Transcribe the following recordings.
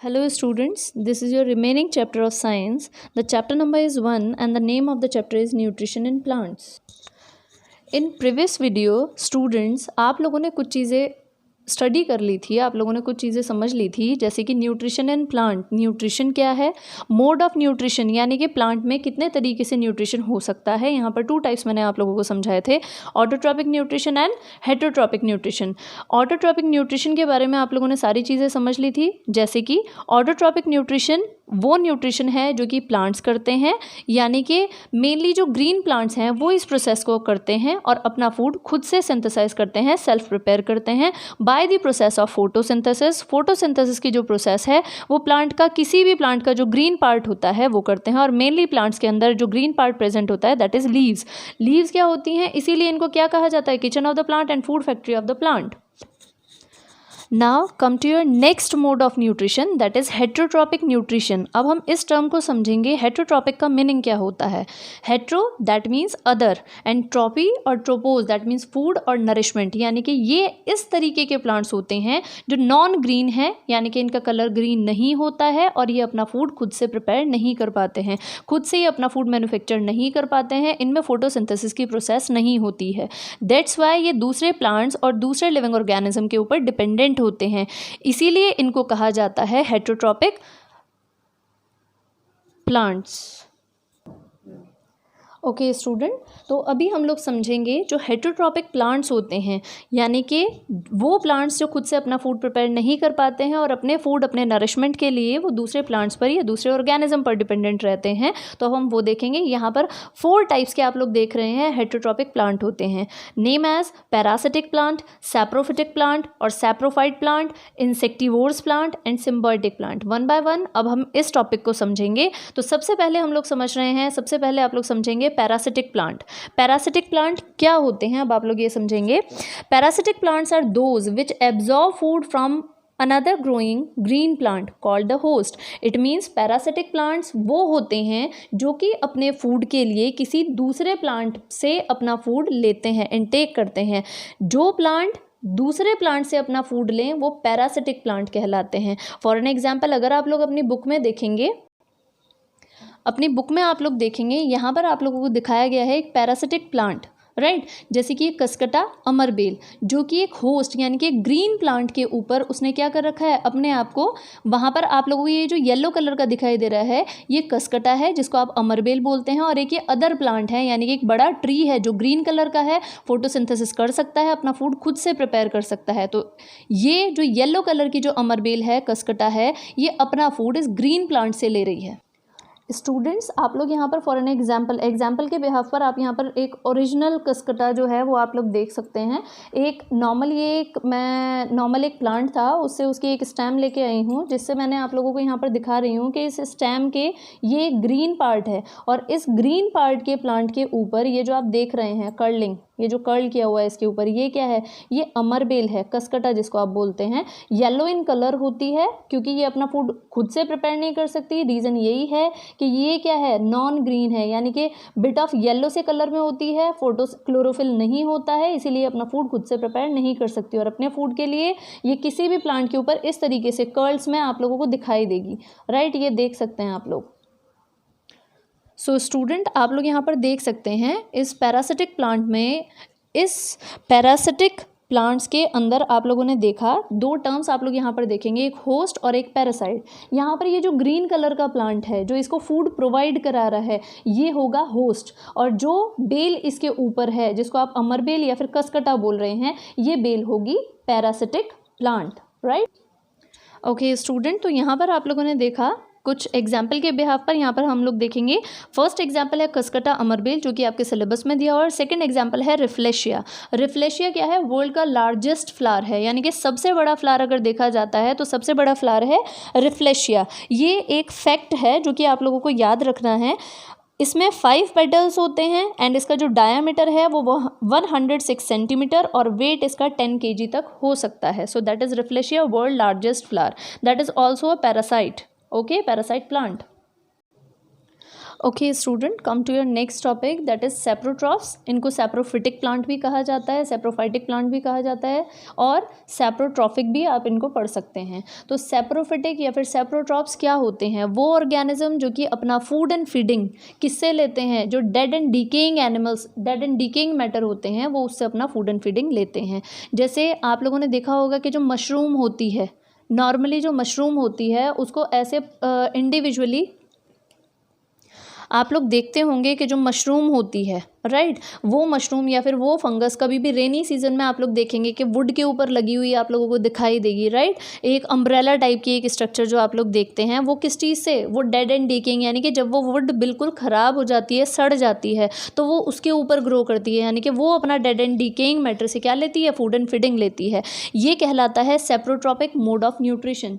Hello students, this is your remaining chapter of science. The chapter number is 1 and the name of the chapter is nutrition in plants. In previous video students आप लोगों ने कुछ चीज़ें study कर ली थी, आप लोगों ने कुछ चीज़ें समझ ली थी, जैसे कि न्यूट्रिशन इन प्लांट। न्यूट्रिशन क्या है? मोड ऑफ न्यूट्रिशन, यानी कि प्लांट में कितने तरीके से न्यूट्रिशन हो सकता है। यहाँ पर 2 टाइप्स मैंने आप लोगों को समझाए थे, autotrophic nutrition and heterotrophic nutrition. Autotrophic nutrition के बारे में आप लोगों ने सारी चीज़ें समझ ली थी, जैसे कि ऑटोट्रॉपिक न्यूट्रिशन वो न्यूट्रिशन है जो कि प्लांट्स करते हैं, यानी कि मेनली जो ग्रीन प्लांट्स हैं वो इस प्रोसेस को करते हैं और अपना फूड खुद से सिंथेसाइज करते हैं, सेल्फ प्रिपेयर करते हैं by the process of photosynthesis. Photosynthesis की जो प्रोसेस है वो प्लांट का, किसी भी प्लांट का जो ग्रीन पार्ट होता है वो करते हैं, और मेनली प्लांट्स के अंदर जो ग्रीन पार्ट प्रेजेंट होता है दैट इज लीव्स। लीव्स क्या होती हैं, इसीलिए इनको क्या कहा जाता है? Kitchen of the plant and food factory of the plant. Now come to your next mode of nutrition, that is heterotropic nutrition। अब हम इस टर्म को समझेंगे। heterotropic का मीनिंग क्या होता है? hetero that means other and tropy और tropos that means food और nourishment, यानी कि ये इस तरीके के प्लांट्स होते हैं जो नॉन ग्रीन है, यानी कि इनका कलर ग्रीन नहीं होता है और ये अपना फूड खुद से प्रिपेयर नहीं कर पाते हैं, खुद से ये अपना फूड मैन्युफैक्चर नहीं कर पाते हैं, इनमें फोटोसिंथेसिस की प्रोसेस नहीं होती है। दैट्स वाई ये दूसरे प्लांट्स और दूसरे लिविंग ऑर्गेनिज्म के ऊपर डिपेंडेंट होते हैं, इसीलिए इनको कहा जाता है हेटरोट्रॉपिक प्लांट्स। ओके स्टूडेंट, तो अभी हम लोग समझेंगे जो हेटरोट्रॉपिक प्लांट्स होते हैं, यानी कि वो प्लांट्स जो खुद से अपना फूड प्रिपेयर नहीं कर पाते हैं और अपने फूड, अपने नरिशमेंट के लिए वो दूसरे प्लांट्स पर या दूसरे ऑर्गेनिज्म पर डिपेंडेंट रहते हैं। तो हम वो देखेंगे। यहाँ पर 4 टाइप्स के आप लोग देख रहे हैं हेटरोट्रॉपिक प्लांट होते हैं, name as parasitic plant, saprophytic plant और saprophyte plant, insectivores plant and symbiotic plant. 1 by 1 अब हम इस टॉपिक को समझेंगे। तो सबसे पहले हम लोग समझ रहे हैं, सबसे पहले आप लोग समझेंगे पैरासिटिक प्लांट। पैरासिटिक प्लांट क्या होते हैं अब आप लोग ये समझेंगे। Parasitic plants are those which absorb food from another growing green plant called the host। it means parasitic plants वो होते हैं जो कि अपने फूड के लिए किसी दूसरे प्लांट से अपना फूड लेते हैं, इनटेक करते हैं। जो प्लांट दूसरे प्लांट से अपना फूड लें वो पैरासिटिक प्लांट कहलाते हैं। फॉर एन एग्जाम्पल, अगर आप लोग अपनी बुक में देखेंगे, अपनी बुक में आप लोग देखेंगे, यहाँ पर आप लोगों को दिखाया गया है एक पैरासिटिक प्लांट, राइट जैसे कि कसकटा अमरबेल, जो कि एक होस्ट यानी कि ग्रीन प्लांट के ऊपर उसने क्या कर रखा है अपने आप को। वहाँ पर आप लोगों को ये जो येलो कलर का दिखाई दे रहा है ये कसकटा है, जिसको आप अमरबेल बोलते हैं, और एक ये अदर प्लांट है, यानी कि एक बड़ा ट्री है जो ग्रीन कलर का है, फोटोसिंथेसिस कर सकता है, अपना फूड खुद से प्रिपेयर कर सकता है। तो ये जो येलो कलर की जो अमरबेल है, कसकटा है, ये अपना फूड इस ग्रीन प्लांट से ले रही है। स्टूडेंट्स आप लोग यहाँ पर फॉर एन एग्जाम्पल के बिहाफ पर आप यहाँ पर एक ओरिजिनल कसकटा जो है वो आप लोग देख सकते हैं। एक नॉर्मल, ये एक मैं नॉर्मल एक प्लांट था, उससे उसकी एक स्टेम लेके आई हूँ, जिससे मैंने आप लोगों को यहाँ पर दिखा रही हूँ कि इस स्टेम के ये ग्रीन पार्ट है, और इस ग्रीन पार्ट के प्लांट के ऊपर ये जो आप देख रहे हैं कर्लिंग, ये जो कर्ल किया हुआ है इसके ऊपर, ये क्या है? ये अमरबेल है, कसकटा जिसको आप बोलते हैं। येलो इन कलर होती है क्योंकि ये अपना फूड खुद से प्रिपेयर नहीं कर सकती। रीज़न यही है कि ये क्या है? नॉन ग्रीन है, यानी कि बिट ऑफ येलो से कलर में होती है, फोटो क्लोरोफिल नहीं होता है, इसीलिए अपना फूड खुद से प्रिपेयर नहीं कर सकती, और अपने फूड के लिए ये किसी भी प्लांट के ऊपर इस तरीके से कर्ल्स में आप लोगों को दिखाई देगी, राइट ये देख सकते हैं आप लोग। सो स्टूडेंट आप लोग यहाँ पर देख सकते हैं इस पैरासिटिक प्लांट में, इस पैरासिटिक प्लांट्स के अंदर आप लोगों ने देखा 2 टर्म्स आप लोग यहाँ पर देखेंगे, एक होस्ट और एक पैरासाइट। यहाँ पर ये जो ग्रीन कलर का प्लांट है जो इसको फूड प्रोवाइड करा रहा है ये होगा होस्ट, और जो बेल इसके ऊपर है जिसको आप अमरबेल या फिर कसकटा बोल रहे हैं, ये बेल होगी parasitic plant, right. Okay student, तो यहाँ पर आप लोगों ने देखा कुछ एग्जाम्पल के बिहाफ पर। यहाँ पर हम लोग देखेंगे फर्स्ट एग्जाम्पल है कसकटा अमरबेल जो कि आपके सिलेबस में दिया, और सेकंड एग्जाम्पल है रिफ्लेशिया। रिफ्लेशिया क्या है? वर्ल्ड का लार्जेस्ट फ्लावर है, यानी कि सबसे बड़ा फ्लावर अगर देखा जाता है तो सबसे बड़ा फ्लावर है रिफ्लेशिया। ये एक फैक्ट है जो कि आप लोगों को याद रखना है। इसमें 5 पेटल्स होते हैं एंड इसका जो डायामीटर है वो 106 सेंटीमीटर और वेट इसका 10 kg तक हो सकता है। So that is Rafflesia, world largest flower. That is also a parasite. Okay, parasite plant. Okay student, come to your next topic that is saprotrophs. इनको सेप्रोफिटिक प्लांट भी कहा जाता है, सेप्रोफाइटिक प्लांट भी कहा जाता है और सेप्रोट्रॉफिक भी आप इनको पढ़ सकते हैं। तो सेप्रोफिटिक या फिर सेप्रोट्रॉफ्स क्या होते हैं? वो ऑर्गेनिज्म जो कि अपना फूड एंड फीडिंग किससे लेते हैं? जो dead and decaying animals, dead and decaying matter होते हैं, वो उससे अपना फूड एंड फीडिंग लेते हैं। जैसे आप लोगों ने देखा होगा कि जो मशरूम होती है, नॉर्मली जो मशरूम होती है उसको ऐसे इंडिविजुअली आप लोग देखते होंगे कि जो मशरूम होती है, राइट, वो मशरूम या फिर वो फंगस कभी भी रेनी सीजन में आप लोग देखेंगे कि वुड के ऊपर लगी हुई आप लोगों को दिखाई देगी, राइट। एक अम्ब्रेला टाइप की एक स्ट्रक्चर जो आप लोग देखते हैं, वो किस चीज़ से? वो डेड एंड डिकेइंग, यानी कि जब वो वुड बिल्कुल ख़राब हो जाती है, सड़ जाती है, तो वो उसके ऊपर ग्रो करती है, यानी कि वो अपना डेड एंड डिकेइंग मैटर से क्या लेती है? फूड एंड फीडिंग लेती है। ये कहलाता है saprotrophic mode of nutrition.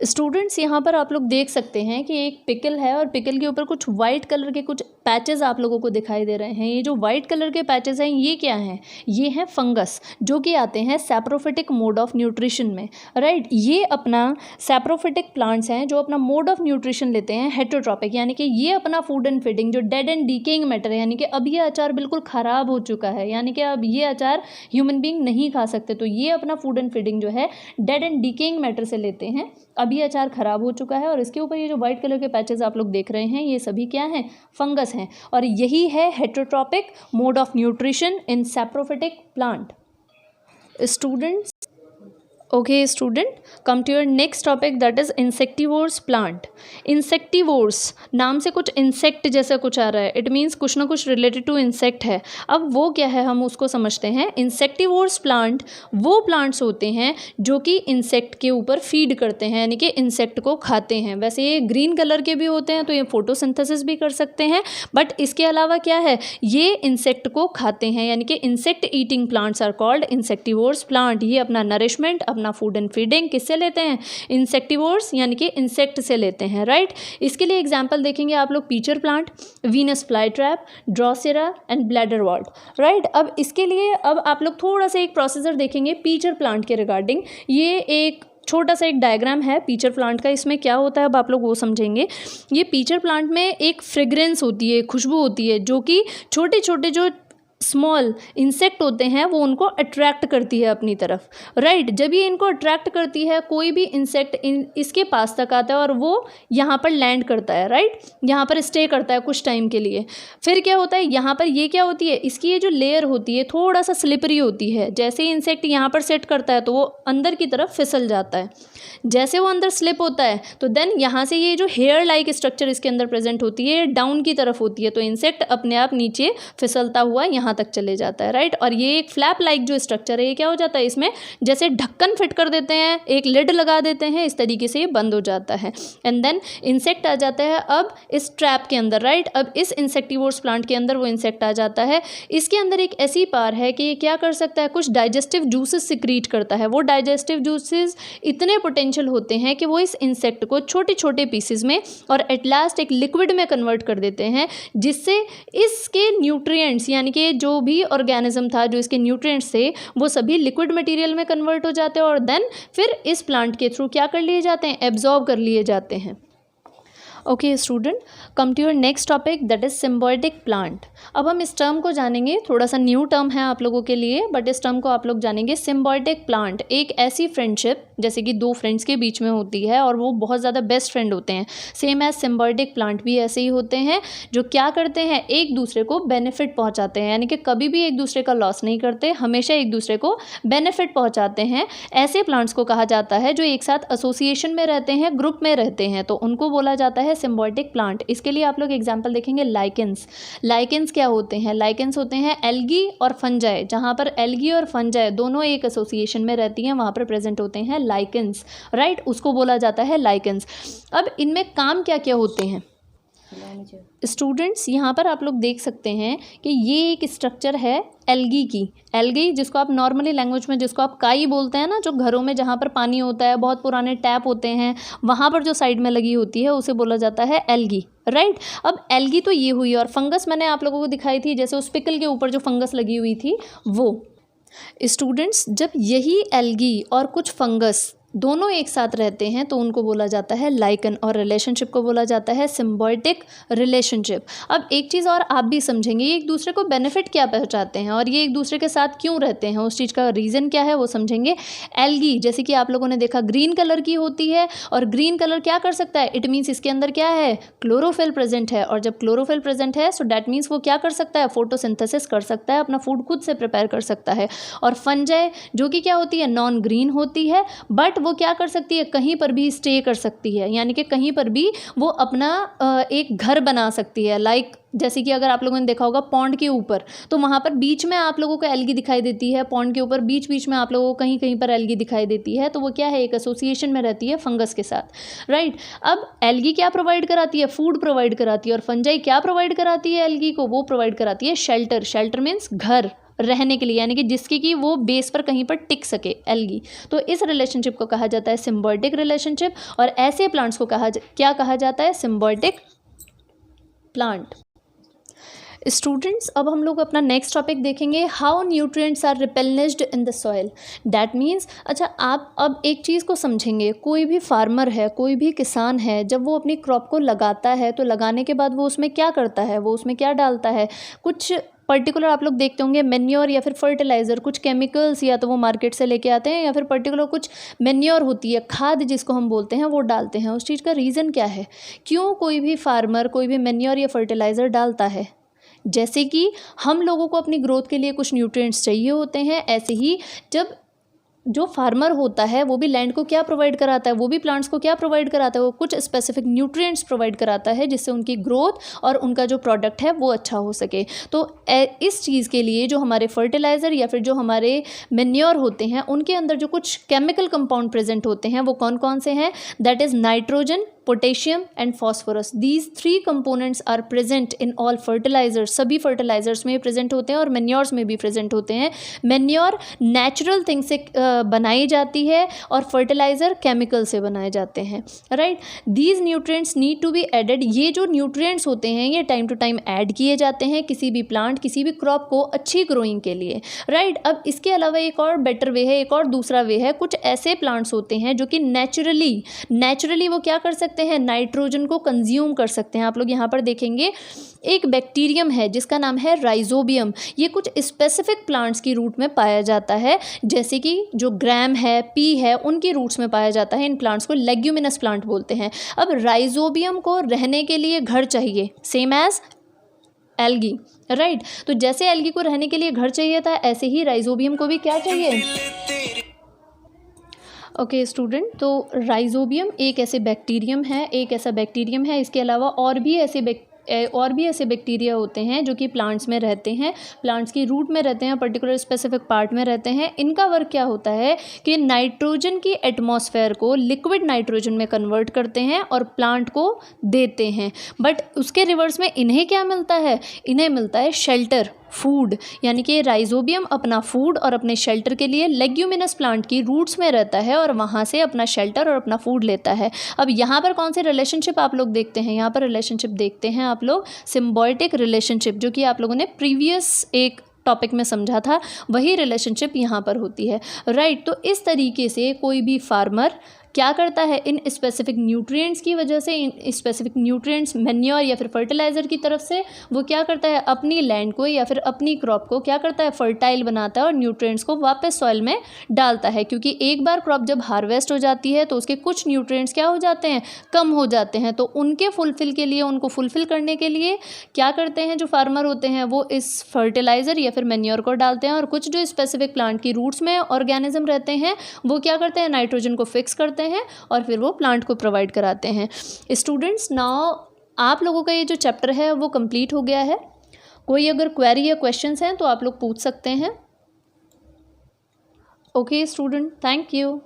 Students, यहाँ पर आप लोग देख सकते हैं कि एक पिकल है और पिकल के ऊपर कुछ वाइट कलर के कुछ पैचेस आप लोगों को दिखाई दे रहे हैं। ये जो वाइट कलर के पैचेस हैं, ये क्या हैं? ये हैं फंगस, जो कि आते हैं सैप्रोफिटिक मोड ऑफ न्यूट्रिशन में, राइट। ये अपना सैप्रोफिटिक प्लांट्स हैं जो अपना मोड ऑफ न्यूट्रिशन लेते हैं हेटेरोट्रॉपिक, यानी कि ये अपना फूड एंड फीडिंग जो डेड एंड डिकेइंग मैटर है, यानी कि अब ये अचार बिल्कुल ख़राब हो चुका है, यानी कि अब ये अचार ह्यूमन बीइंग नहीं खा सकते, तो ये अपना फूड एंड फीडिंग जो है डेड एंड डिकेइंग मैटर से लेते हैं। अब ये अचार ख़राब हो चुका है और इसके ऊपर ये जो वाइट कलर के पैचेस आप लोग देख रहे हैं, ये सभी क्या हैं? फंगस हैं। और यही है heterotrophic mode of nutrition in saprophytic plant. Students, okay student, come to your next topic that is insectivores plant. Insectivores नाम से कुछ इंसेक्ट जैसा कुछ आ रहा है, इट मीन्स कुछ ना कुछ रिलेटेड टू इंसेक्ट है। अब वो क्या है, हम उसको समझते हैं। इंसेक्टिवोर्स प्लांट वो प्लांट्स होते हैं जो कि इंसेक्ट के ऊपर फीड करते हैं, यानी कि इंसेक्ट को खाते हैं। वैसे ये ग्रीन कलर के भी होते हैं, तो ये फोटोसिंथेसिस भी कर सकते हैं, बट इसके अलावा क्या है, ये इंसेक्ट को खाते हैं, यानी कि insect eating plants are called insectivores plant. ये अपना नरिशमेंट, अपना फूड एंड फीडिंग किससे लेते हैं? इंसेक्टिवोर्स, यानी कि इंसेक्ट से लेते हैं, राइट। इसके लिए एग्जांपल देखेंगे आप लोग, pitcher plant, Venus flytrap, Drosera and bladderwort, right. अब इसके लिए अब आप लोग थोड़ा सा एक प्रोसीजर देखेंगे पीचर प्लांट के रिगार्डिंग। ये एक छोटा सा एक डायग्राम है पीचर प्लांट का, इसमें क्या होता है अब आप लोग वो समझेंगे। ये पीचर प्लांट में एक फ्रेग्रेंस होती है, खुशबू होती है, जो कि छोटे छोटे जो स्मॉल इंसेक्ट होते हैं वो उनको अट्रैक्ट करती है अपनी तरफ, राइट। जब ये इनको अट्रैक्ट करती है, कोई भी इंसेक्ट इसके पास तक आता है और वो यहाँ पर लैंड करता है, राइट, यहाँ पर स्टे करता है कुछ टाइम के लिए। फिर क्या होता है, यहाँ पर ये क्या होती है, इसकी ये जो लेयर होती है थोड़ा सा स्लिपरी होती है। जैसे ही इंसेक्ट यहाँ पर सेट करता है तो वो अंदर की तरफ फिसल जाता है। जैसे वो अंदर स्लिप होता है तो देन यहाँ से ये जो हेयर लाइक स्ट्रक्चर इसके अंदर प्रेजेंट होती है डाउन की तरफ होती है, तो इंसेक्ट अपने आप नीचे फिसलता हुआ यहाँ तक चले जाता है, राइट। और ये एक फ्लैप लाइक जो स्ट्रक्चर है, ये क्या हो जाता है, इसमें जैसे ढक्कन फिट कर देते हैं, एक लिड लगा देते हैं, इस तरीके से ये बंद हो जाता है। एंड देन इंसेक्ट आ जाता है अब इस ट्रैप के अंदर, राइट। अब इस इंसेक्टिवोर्स प्लांट के अंदर वो इंसेक्ट आ जाता है। इसके अंदर एक ऐसी पार है कि ये क्या कर सकता है, कुछ डाइजेस्टिव जूसेस सिक्रीट करता है। वो डाइजेस्टिव जूसेस इतने पोटेंशियल होते हैं कि वो इस इंसेक्ट को छोटे छोटे पीसेस में और एट लास्ट एक लिक्विड में कन्वर्ट कर देते हैं, जिससे इसके न्यूट्रिएंट्स, यानी कि जो भी ऑर्गेनिज्म था जो इसके न्यूट्रिएंट्स थे, वो सभी लिक्विड मटेरियल में कन्वर्ट हो जाते हैं और देन फिर इस प्लांट के थ्रू क्या कर लिए जाते हैं, एब्जॉर्ब कर लिए जाते हैं। Okay student, come to your next topic that is symbiotic plant. अब हम इस टर्म को जानेंगे, थोड़ा सा न्यू टर्म है आप लोगों के लिए, बट इस टर्म को आप लोग जानेंगे। सिम्बायोटिक प्लांट एक ऐसी फ्रेंडशिप जैसे कि दो फ्रेंड्स के बीच में होती है और वो बहुत ज़्यादा बेस्ट फ्रेंड होते हैं। सेम एज सिम्बायोटिक प्लांट भी ऐसे ही होते हैं जो क्या करते हैं, एक दूसरे को बेनिफिट पहुंचाते हैं, यानी कि कभी भी एक दूसरे का लॉस नहीं करते, हमेशा एक दूसरे को बेनिफिट पहुंचाते हैं। ऐसे प्लांट्स को कहा जाता है जो एक साथ एसोसिएशन में रहते हैं, ग्रुप में रहते हैं, तो उनको बोला जाता है सिम्बायोटिक प्लांट। इसके लिए आप लोग एग्जांपल देखेंगे लाइकेंस। लाइकेंस क्या होते हैं, लाइकेंस होते हैं एल्गी और फंजाई। जहां पर एल्गी और फंजाई दोनों एक एसोसिएशन में रहती हैं, वहां पर प्रेजेंट होते हैं लाइकेंस, राइट, उसको बोला जाता है लाइकेंस। अब इनमें काम क्या क्या होते हैं स्टूडेंट्स, यहाँ पर आप लोग देख सकते हैं कि ये एक स्ट्रक्चर है एल्गी की। एल्गी जिसको आप नॉर्मली लैंग्वेज में जिसको आप काई बोलते हैं ना, जो घरों में जहाँ पर पानी होता है, बहुत पुराने टैप होते हैं, वहाँ पर जो साइड में लगी होती है उसे बोला जाता है एल्गी, राइट। अब एल्गी तो ये हुई, और फंगस मैंने आप लोगों को दिखाई थी, जैसे उस पिकल के ऊपर जो फंगस लगी हुई थी वो। स्टूडेंट्स, जब यही एल्गी और कुछ फंगस दोनों एक साथ रहते हैं तो उनको बोला जाता है लाइकन, और रिलेशनशिप को बोला जाता है सिम्बायोटिक रिलेशनशिप। अब एक चीज़ और आप भी समझेंगे, ये एक दूसरे को बेनिफिट क्या पहुंचाते हैं और ये एक दूसरे के साथ क्यों रहते हैं, उस चीज़ का रीज़न क्या है वो समझेंगे। एल्गी जैसे कि आप लोगों ने देखा ग्रीन कलर की होती है, और ग्रीन कलर क्या कर सकता है, इट मीन्स इसके अंदर क्या है, क्लोरोफिल प्रेजेंट है, और जब क्लोरोफिल प्रेजेंट है सो डैट मीन्स वो क्या कर सकता है, फोटोसिंथेसिस कर सकता है, अपना फूड खुद से प्रिपेयर कर सकता है। और फंजाई जो कि क्या होती है, नॉन ग्रीन होती है, बट वो क्या कर सकती है, कहीं पर भी स्टे कर सकती है, यानी कि कहीं पर भी वो अपना एक घर बना सकती है। लाइक जैसे कि अगर आप लोगों ने देखा होगा पॉन्ड के ऊपर, तो वहाँ पर बीच में आप लोगों को एल्गी दिखाई देती है, पॉन्ड के ऊपर बीच बीच में आप लोगों को कहीं कहीं पर एल्गी दिखाई देती है, तो वो क्या है, एक एसोसिएशन में रहती है फंगस के साथ, राइट। अब एल्गी क्या प्रोवाइड कराती है, फूड प्रोवाइड कराती है, और फंजाई क्या प्रोवाइड कराती है एल्गी को, वो प्रोवाइड कराती है शेल्टर। शेल्टर मीन्स घर रहने के लिए, यानी कि जिसकी कि वो बेस पर कहीं पर टिक सके एल्गी। तो इस रिलेशनशिप को कहा जाता है सिम्बायोटिक रिलेशनशिप, और ऐसे प्लांट्स को क्या कहा जाता है, सिम्बायोटिक प्लांट। स्टूडेंट्स अब हम लोग अपना नेक्स्ट टॉपिक देखेंगे, how nutrients are replenished in the soil. That means अच्छा आप अब एक चीज़ को समझेंगे, कोई भी फार्मर है, कोई भी किसान है, जब वो अपनी क्रॉप को लगाता है तो लगाने के बाद वो उसमें क्या करता है, वो उसमें क्या डालता है, कुछ पर्टिकुलर आप लोग देखते होंगे मेन्योर या फिर फर्टिलाइज़र, कुछ केमिकल्स या तो वो मार्केट से लेके आते हैं, या फिर पर्टिकुलर कुछ मेन्योर होती है, खाद जिसको हम बोलते हैं, वो डालते हैं। उस चीज़ का रीज़न क्या है, क्यों कोई भी फार्मर कोई भी मेन्योर या फर्टिलाइज़र डालता है। जैसे कि हम लोगों को अपनी ग्रोथ के लिए कुछ न्यूट्रिएंट्स चाहिए होते हैं, ऐसे ही जब जो फार्मर होता है वो भी लैंड को क्या प्रोवाइड कराता है, वो भी प्लांट्स को क्या प्रोवाइड कराता है, वो कुछ स्पेसिफिक न्यूट्रिएंट्स प्रोवाइड कराता है जिससे उनकी ग्रोथ और उनका जो प्रोडक्ट है वो अच्छा हो सके। तो इस चीज़ के लिए जो हमारे फर्टिलाइज़र या फिर जो हमारे मेन्योर होते हैं उनके अंदर जो कुछ केमिकल कंपाउंड प्रेजेंट होते हैं वो कौन कौन से हैं, that is nitrogen, potassium and phosphorus. These 3 components are present in all fertilizers, सभी फर्टिलाइजर्स में प्रेजेंट होते हैं और मेन्योर्स में भी प्रेजेंट होते हैं। मेन्योर नेचुरल थिंग से बनाई जाती है और फर्टिलाइज़र केमिकल से बनाए जाते हैं, right. These nutrients need to be added, ये जो न्यूट्रिएंट्स होते हैं ये टाइम टू टाइम ऐड किए जाते हैं किसी भी प्लांट, किसी भी क्रॉप को अच्छी ग्रोइंग के लिए, राइट। अब इसके अलावा एक और बेटर वे है, एक और दूसरा वे है, कुछ ऐसे प्लांट्स होते हैं जो कि नेचुरली वो क्या कर सकते हैं, नाइट्रोजन को कंज्यूम कर सकते हैं। आप लोग यहाँ पर देखेंगे एक बैक्टीरियम है जिसका नाम है राइजोबियम, ये कुछ स्पेसिफिक प्लांट्स की रूट में पाया जाता है, जैसे कि जो ग्राम है, पी है, उनकी रूट्स में पाया जाता है। इन प्लांट्स को लेग्यूमिनस प्लांट बोलते हैं। अब राइजोबियम को रहने के लिए घर चाहिए, सेम एज एल्गी, राइट। तो जैसे एल्गी को रहने के लिए घर चाहिए था, ऐसे ही राइजोबियम को भी क्या चाहिए। ओके स्टूडेंट, तो राइजोबियम एक ऐसा बैक्टीरियम है, इसके अलावा और भी ऐसे बैक्टीरिया होते हैं जो कि प्लांट्स में रहते हैं, प्लांट्स की रूट में रहते हैं, पर्टिकुलर स्पेसिफिक पार्ट में रहते हैं। इनका वर्क क्या होता है कि नाइट्रोजन की एटमॉस्फेयर को लिक्विड नाइट्रोजन में कन्वर्ट करते हैं और प्लांट को देते हैं। बट उसके रिवर्स में इन्हें क्या मिलता है, इन्हें मिलता है शेल्टर, फूड, यानी कि राइजोबियम अपना फूड और अपने शेल्टर के लिए लेग्यूमिनस प्लांट की रूट्स में रहता है और वहाँ से अपना शेल्टर और अपना फूड लेता है। अब यहाँ पर कौन से रिलेशनशिप आप लोग देखते हैं, यहाँ पर रिलेशनशिप देखते हैं आप लोग सिम्बायोटिक रिलेशनशिप, जो कि आप लोगों ने प्रीवियस एक टॉपिक में समझा था, वही रिलेशनशिप यहाँ पर होती है, राइट। तो इस तरीके से कोई भी फार्मर क्या करता है, इन स्पेसिफिक न्यूट्रिएंट्स की वजह से, इन स्पेसिफिक न्यूट्रिएंट्स मेन्योर या फिर फर्टिलाइज़र की तरफ से वो क्या करता है, अपनी लैंड को या फिर अपनी क्रॉप को क्या करता है, फर्टाइल बनाता है और न्यूट्रिएंट्स को वापस सॉइल में डालता है। क्योंकि एक बार क्रॉप जब हार्वेस्ट हो जाती है तो उसके कुछ न्यूट्रिएंट्स क्या हो जाते हैं, कम हो जाते हैं। तो उनको फुलफ़िल करने के लिए क्या करते हैं जो फार्मर होते हैं, वो इस फर्टिलाइज़र या फिर मेन्योर को डालते हैं, और कुछ जो स्पेसिफिक प्लांट की रूट्स में ऑर्गेनिज्म रहते हैं वो क्या करते हैं, नाइट्रोजन को फिक्स करते हैं और फिर वो प्लांट को प्रोवाइड कराते हैं। स्टूडेंट्स, नाउ आप लोगों का ये जो चैप्टर है वो कंप्लीट हो गया है। कोई अगर क्वेरी या क्वेश्चंस हैं तो आप लोग पूछ सकते हैं। Okay student, thank you.